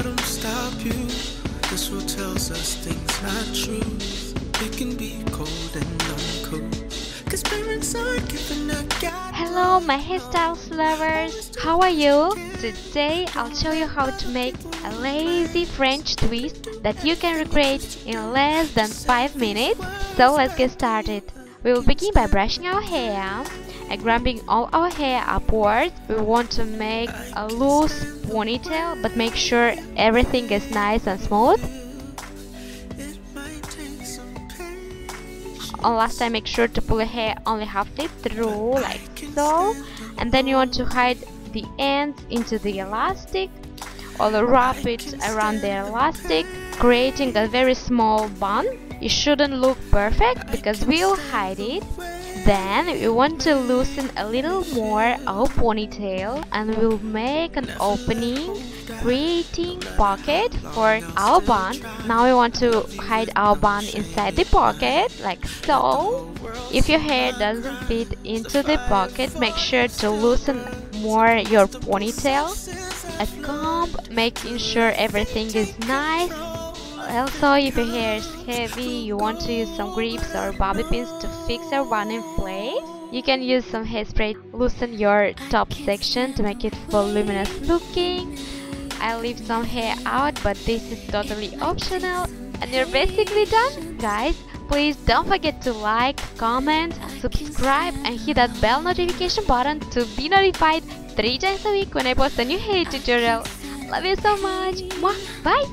let them stop you. This world tells us things not true. It can be cold and uncool, 'cause parents aren't giving a god. Hello my hairstyles lovers, how are you? Today I'll show you how to make a lazy French twist that you can recreate in less than 5 minutes. So let's get started. We will begin by brushing our hair and grabbing all our hair upwards. We want to make a loose ponytail, but make sure everything is nice and smooth. On last time, make sure to pull your hair only halfway through, like so. And then you want to hide the ends into the elastic, or wrap it around the elastic, creating a very small bun. It shouldn't look perfect because we'll hide it. Then we want to loosen a little more our ponytail, and we'll make an opening, creating pocket for our bun. Now we want to hide our bun inside the pocket, like so. If your hair doesn't fit into the pocket, make sure to loosen more your ponytail. A comb, making sure everything is nice. Also, if your hair is heavy, you want to use some grips or bobby pins to fix your bun in place. You can use some hairspray, loosen your top section to make it voluminous looking. I leave some hair out, but this is totally optional. And you're basically done. Guys, please don't forget to like, comment, subscribe and hit that bell notification button to be notified 3 times a week when I post a new hair tutorial. Love you so much. Mwah. Bye.